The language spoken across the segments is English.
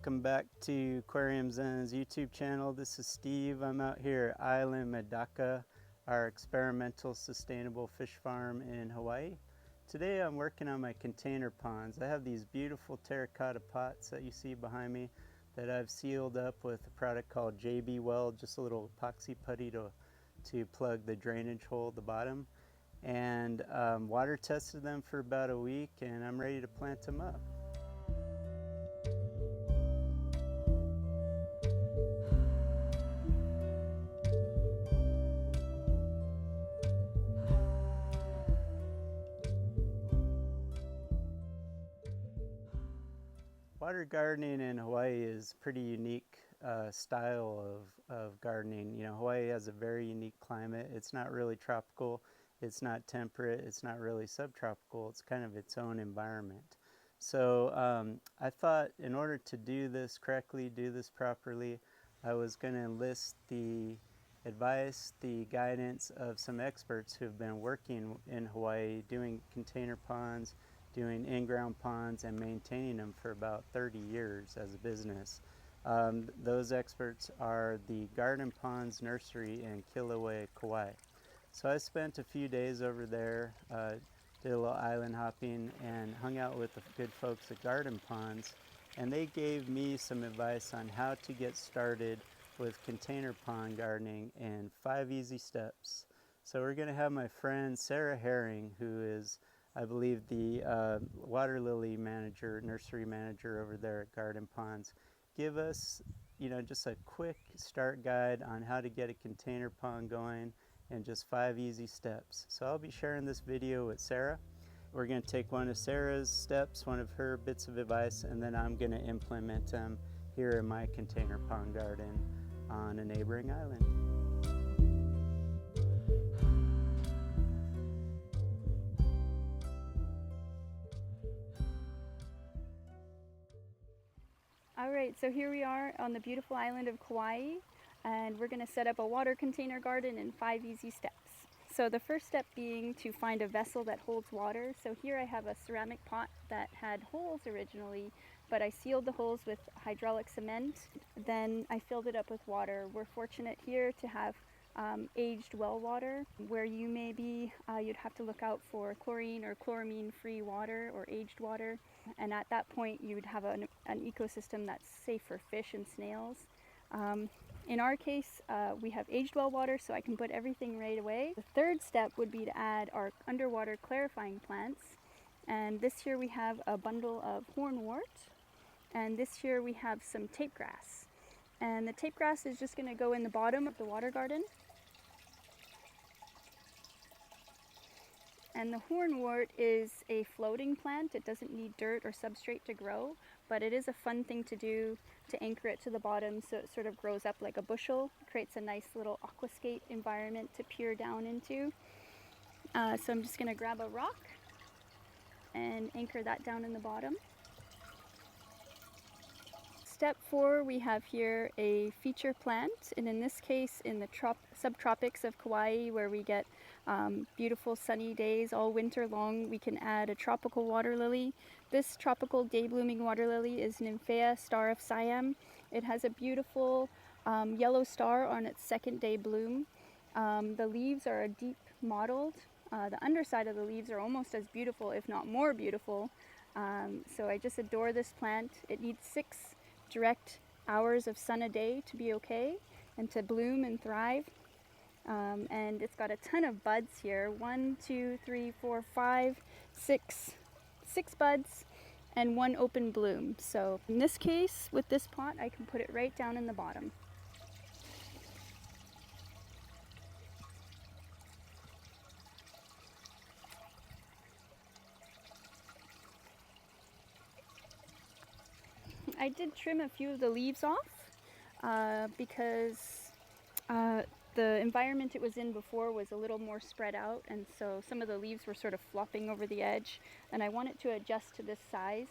Welcome back to Aquarium Zen's YouTube channel. This is Steve. I'm out here at Island Medaka, our experimental sustainable fish farm in Hawaii. Today I'm working on my container ponds. I have these beautiful terracotta pots that you see behind me that I've sealed up with a product called JB Weld, just a little epoxy putty to plug the drainage hole at the bottom. And water tested them for about a week, and I'm ready to plant them up. Water gardening in Hawaii is a pretty unique style of gardening. You know, Hawaii has a very unique climate. It's not really tropical, it's not temperate, it's not really subtropical. It's kind of its own environment. So I thought in order to do this correctly, do this properly, I was going to enlist the advice, the guidance of some experts who've been working in Hawaii doing container ponds, doing in-ground ponds, and maintaining them for about 30 years as a business. Those experts are the Garden Ponds Nursery in Kilauea, Kauai. So I spent a few days over there, did a little island hopping, and hung out with the good folks at Garden Ponds, and they gave me some advice on how to get started with container pond gardening in 5 easy steps. So we're going to have my friend Sarah Herring, who is, I believe, the water lily manager, nursery manager over there at Garden Ponds, give us, just a quick start guide on how to get a container pond going in just 5 easy steps. So I'll be sharing this video with Sarah. We're going to take one of Sarah's steps, one of her bits of advice, and then I'm going to implement them here in my container pond garden on a neighboring island. All right, so here we are on the beautiful island of Kauai, and we're going to set up a water container garden in 5 easy steps. So the first step being to find a vessel that holds water. So here I have a ceramic pot that had holes originally, but I sealed the holes with hydraulic cement. Then I filled it up with water. We're fortunate here to have aged well water. Where you may be, you'd have to look out for chlorine or chloramine-free water or aged water. And at that point, you would have an ecosystem that's safe for fish and snails. In our case, we have aged well water, so I can put everything right away. The third step would be to add our underwater clarifying plants. And this here we have a bundle of hornwort. And this here we have some tape grass. And the tape grass is just going to go in the bottom of the water garden. And the hornwort is a floating plant. It doesn't need dirt or substrate to grow, but it is a fun thing to do to anchor it to the bottom so it sort of grows up like a bushel. It creates a nice little aquascape environment to peer down into. So I'm just going to grab a rock and anchor that down in the bottom. Step 4, we have here a feature plant, and in this case in the subtropics of Kauai, where we get beautiful sunny days all winter long, we can add a tropical water lily. This tropical day blooming water lily is Nymphaea Star of Siam. It has a beautiful yellow star on its second day bloom. The leaves are a deep mottled. The underside of the leaves are almost as beautiful, if not more beautiful. So I just adore this plant. It needs 6 direct hours of sun a day to be okay and to bloom and thrive. And it's got a ton of buds here. 1, 2, 3, 4, 5, 6 buds and 1 open bloom. So in this case, with this pot, I can put it right down in the bottom. I did trim a few of the leaves off because the environment it was in before was a little more spread out, and so some of the leaves were sort of flopping over the edge, and I wanted to adjust to this size.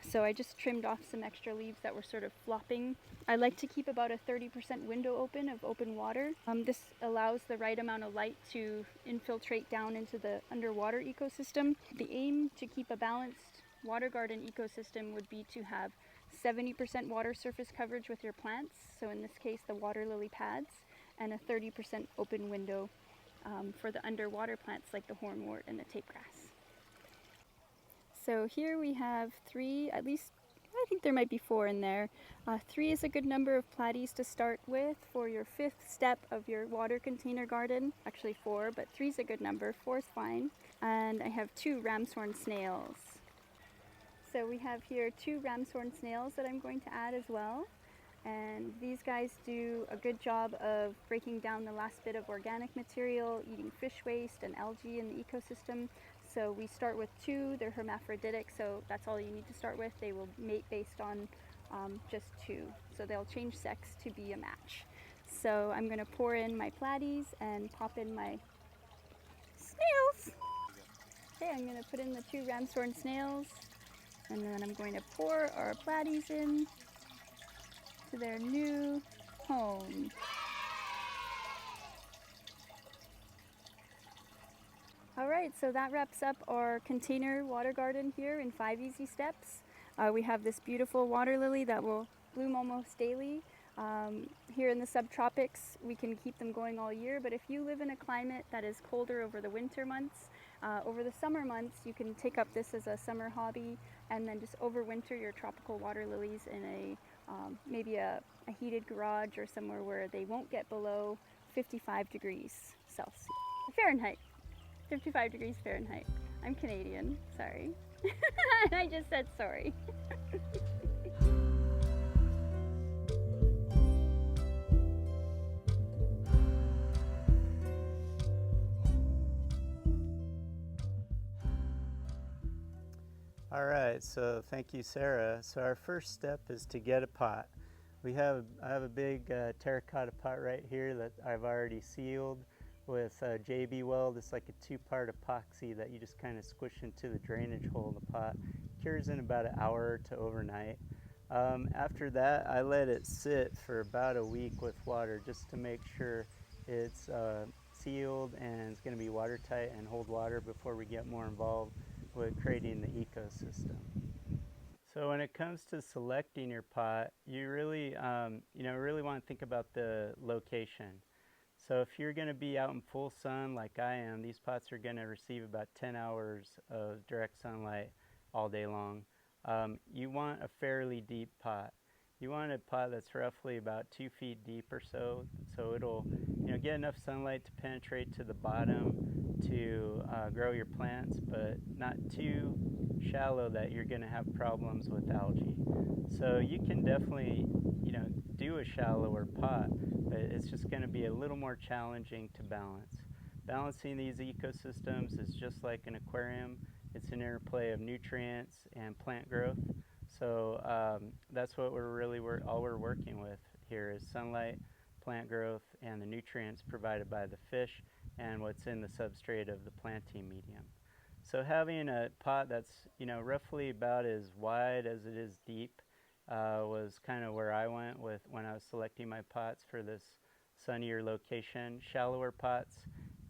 So I just trimmed off some extra leaves that were sort of flopping. I like to keep about a 30% window open of open water. This allows the right amount of light to infiltrate down into the underwater ecosystem. The aim to keep a balanced water garden ecosystem would be to have 70% water surface coverage with your plants, so in this case the water lily pads, and a 30% open window for the underwater plants like the hornwort and the tape grass. So here we have 3, at least I think there might be 4 in there. 3 is a good number of platies to start with for your 5th step of your water container garden. Actually 4, but 3 is a good number, 4 is fine. And I have 2 ramshorn snails. So we have here 2 ramshorn snails that I'm going to add as well. And these guys do a good job of breaking down the last bit of organic material, eating fish waste and algae in the ecosystem. So we start with 2, they're hermaphroditic, so that's all you need to start with. They will mate based on just 2. So they'll change sex to be a match. So I'm gonna pour in my platies and pop in my snails. Okay, I'm gonna put in the 2 ramshorn snails, and then I'm going to pour our platies in to their new home. Alright, so that wraps up our container water garden here in 5 easy steps. We have this beautiful water lily that will bloom almost daily. Here in the subtropics, we can keep them going all year, but if you live in a climate that is colder over the winter months, over the summer months, you can take up this as a summer hobby and then just overwinter your tropical water lilies in a maybe a heated garage or somewhere where they won't get below 55 degrees Celsius. Fahrenheit. 55 degrees Fahrenheit. I'm Canadian, sorry. I just said sorry. All right, so thank you, Sarah. So our first step is to get a pot. I have a big terracotta pot right here that I've already sealed with JB Weld. It's like a 2-part epoxy that you just kind of squish into the drainage hole of the pot. Cures in about an hour to overnight. After that, I let it sit for about a week with water just to make sure it's sealed and it's going to be watertight and hold water before we get more involved with creating the ecosystem. So when it comes to selecting your pot, you really, really want to think about the location. So if you're going to be out in full sun like I am, these pots are going to receive about 10 hours of direct sunlight all day long. You want a fairly deep pot. You want a pot that's roughly about 2 feet deep or so it'll get enough sunlight to penetrate to the bottom to grow your plants, but not too shallow that you're going to have problems with algae. So you can definitely do a shallower pot, but it's just going to be a little more challenging to balance. Balancing these ecosystems is just like an aquarium. It's an interplay of nutrients and plant growth. So that's what all we're working with here is sunlight, plant growth, and the nutrients provided by the fish and what's in the substrate of the planting medium. So having a pot that's roughly about as wide as it is deep was kind of where I went with when I was selecting my pots for this sunnier location. Shallower pots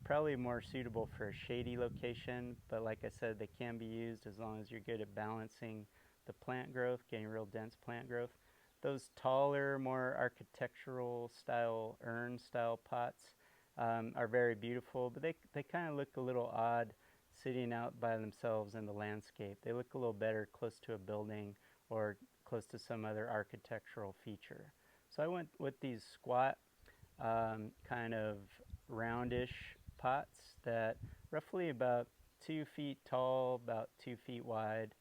probably more suitable for a shady location, but like I said, they can be used as long as you're good at balancing the plant growth, getting real dense plant growth. Those taller, more architectural style, urn style pots are very beautiful, but they kind of look a little odd sitting out by themselves in the landscape. They look a little better close to a building or close to some other architectural feature. So I went with these squat kind of roundish pots that roughly about 2 feet tall, about 2 feet wide,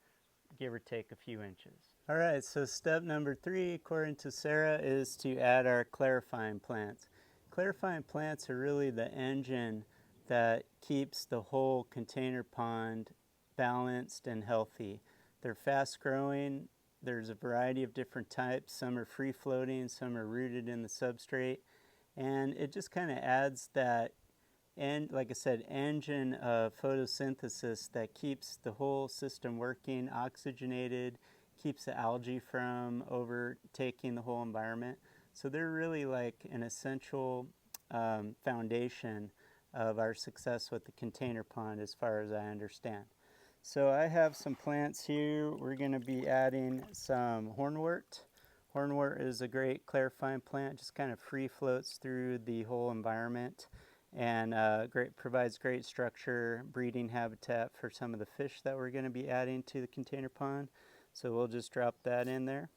give or take a few inches. All right, so step number 3, according to Sarah, is to add our clarifying plants. Clarifying plants are really the engine that keeps the whole container pond balanced and healthy. They're fast growing. There's a variety of different types. Some are free floating, some are rooted in the substrate. And it just kind of adds that, and like I said, engine of photosynthesis that keeps the whole system working, oxygenated, keeps the algae from overtaking the whole environment. So they're really like an essential foundation of our success with the container pond as far as I understand. So I have some plants here. We're going to be adding some hornwort. Hornwort is a great clarifying plant, just kind of free floats through the whole environment and provides great structure, breeding habitat for some of the fish that we're going to be adding to the container pond. So we'll just drop that in there.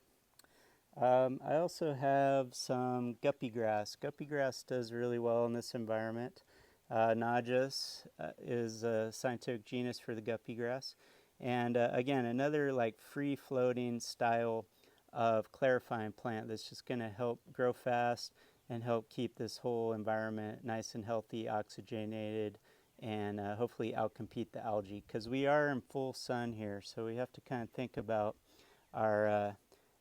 I also have some guppy grass. Guppy grass does really well in this environment. Najas is a scientific genus for the guppy grass. And again, another like free floating style of clarifying plant that's just going to help grow fast and help keep this whole environment nice and healthy, oxygenated, and hopefully outcompete the algae, because we are in full sun here, so we have to kind of think about our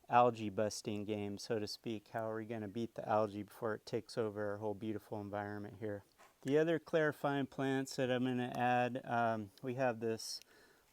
algae busting game, so to speak. How are we going to beat the algae before it takes over our whole beautiful environment here? The other clarifying plants that I'm going to add, we have this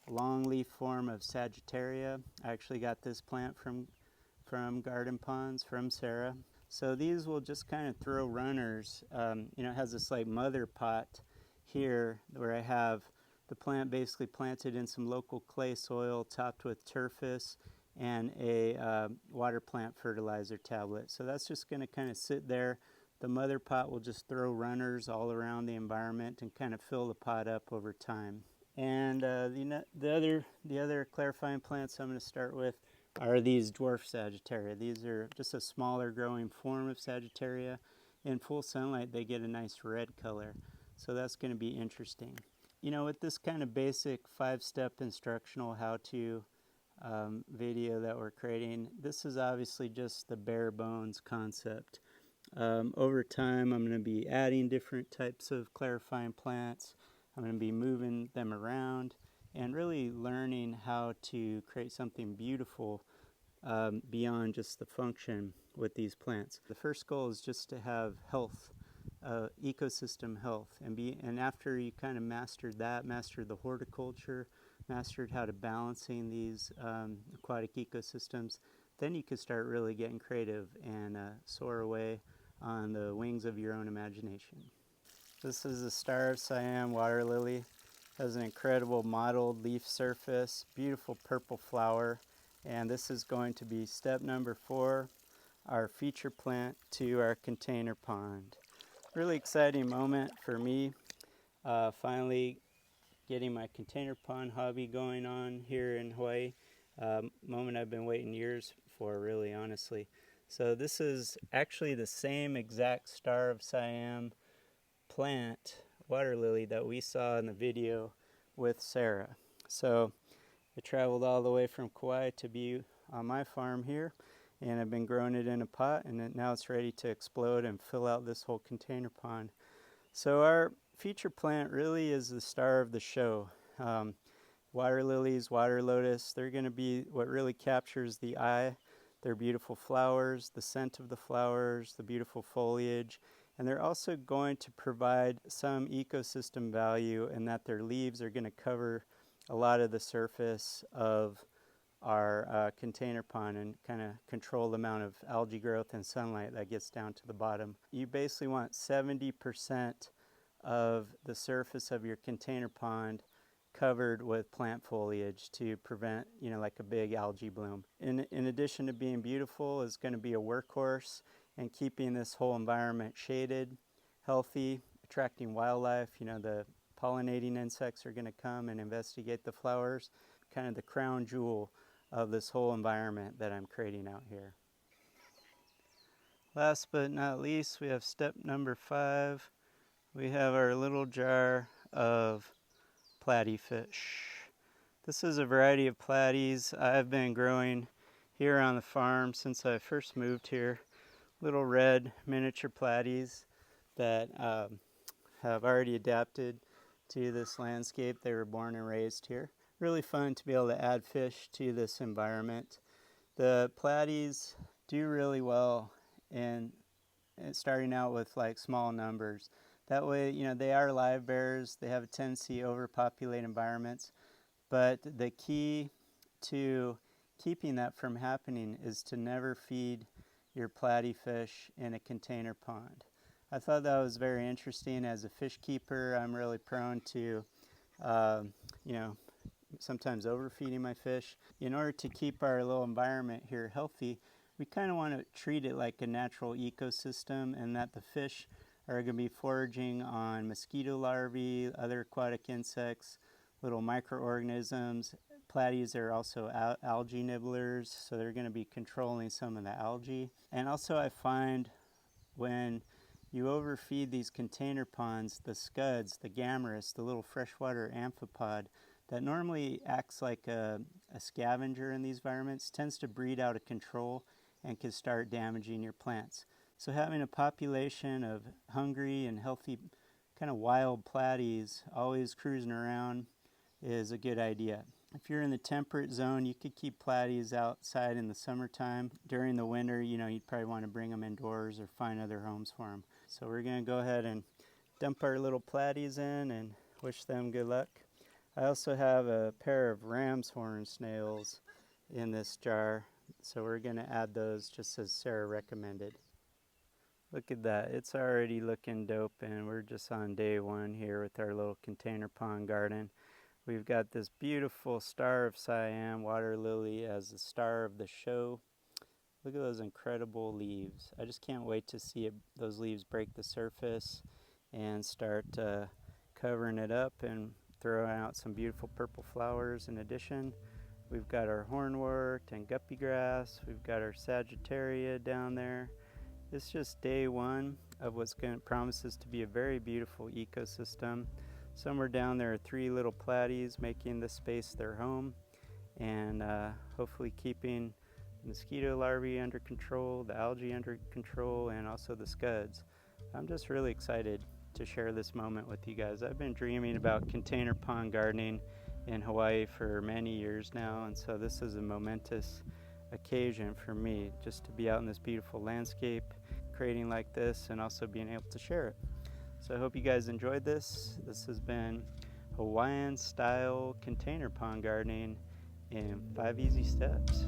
longleaf form of Sagittaria. I actually got this plant from Garden Ponds from Sarah. So these will just kind of throw runners. It has this like mother pot here where I have the plant basically planted in some local clay soil topped with turfus and a water plant fertilizer tablet. So that's just going to kind of sit there. The mother pot will just throw runners all around the environment and kind of fill the pot up over time. And the other clarifying plants I'm going to start with are these dwarf Sagittaria. These are just a smaller growing form of Sagittaria. In full sunlight, they get a nice red color. So that's going to be interesting. With this kind of basic 5-step instructional how-to video that we're creating, this is obviously just the bare bones concept. Over time, I'm going to be adding different types of clarifying plants. I'm going to be moving them around and really learning how to create something beautiful beyond just the function with these plants. The first goal is just to have health, ecosystem health, and after you kind of mastered the horticulture, mastered how to balancing these aquatic ecosystems, then you can start really getting creative and soar away on the wings of your own imagination. This is the Star of Siam water lily. Has an incredible mottled leaf surface, beautiful purple flower, and this is going to be step number 4, our feature plant to our container pond. Really exciting moment for me, finally getting my container pond hobby going on here in Hawaii. Moment I've been waiting years for, really, honestly. So this is actually the same exact Star of Siam plant, water lily, that we saw in the video with Sarah. So I traveled all the way from Kauai to be on my farm here, and I've been growing it in a pot, and now it's ready to explode and fill out this whole container pond. So our feature plant really is the star of the show. Water lilies, water lotus, they're going to be what really captures the eye. They're beautiful flowers, the scent of the flowers, the beautiful foliage, and they're also going to provide some ecosystem value in that their leaves are going to cover a lot of the surface of our container pond and kind of control the amount of algae growth and sunlight that gets down to the bottom. You basically want 70% of the surface of your container pond covered with plant foliage to prevent, like a big algae bloom. In addition to being beautiful, is going to be a workhorse and keeping this whole environment shaded, healthy, attracting wildlife. The pollinating insects are going to come and investigate the flowers, kind of the crown jewel of this whole environment that I'm creating out here. Last but not least, we have step number 5. We have our little jar of platyfish. This is a variety of platies I've been growing here on the farm since I first moved here. Little red miniature platies that have already adapted to this landscape. They were born and raised here. Really fun to be able to add fish to this environment. The platies do really well in starting out with like small numbers. That way, they are live bearers. They have a tendency to overpopulate environments. But the key to keeping that from happening is to never feed your platyfish in a container pond. I thought that was very interesting. As a fish keeper, I'm really prone to, sometimes overfeeding my fish. In order to keep our little environment here healthy, we kind of want to treat it like a natural ecosystem, and that the fish are going to be foraging on mosquito larvae, other aquatic insects, little microorganisms. Platies are also algae nibblers, so they're going to be controlling some of the algae. And also I find when you overfeed these container ponds, the scuds, the gammarus, the little freshwater amphipod that normally acts like a scavenger in these environments, tends to breed out of control and can start damaging your plants. So having a population of hungry and healthy kind of wild platies always cruising around is a good idea. If you're in the temperate zone, you could keep platies outside in the summertime. During the winter, you'd probably want to bring them indoors or find other homes for them. So we're going to go ahead and dump our little platies in and wish them good luck. I also have a pair of ram's horn snails in this jar, so we're going to add those just as Sarah recommended. Look at that, it's already looking dope, and we're just on day one here with our little container pond garden. We've got this beautiful Star of Siam water lily as the star of the show. Look at those incredible leaves. I just can't wait to see those leaves break the surface and start covering it up and throwing out some beautiful purple flowers. In addition, we've got our hornwort and guppy grass. We've got our Sagittaria down there. It's just day one of what's going to promises to be a very beautiful ecosystem. Somewhere down there are 3 little platies making this space their home, and hopefully keeping mosquito larvae under control, the algae under control, and also the scuds. I'm just really excited to share this moment with you guys. I've been dreaming about container pond gardening in Hawaii for many years now, and so this is a momentous occasion for me just to be out in this beautiful landscape, creating like this, and also being able to share it. So I hope you guys enjoyed this. This has been Hawaiian style container pond gardening in 5 easy steps.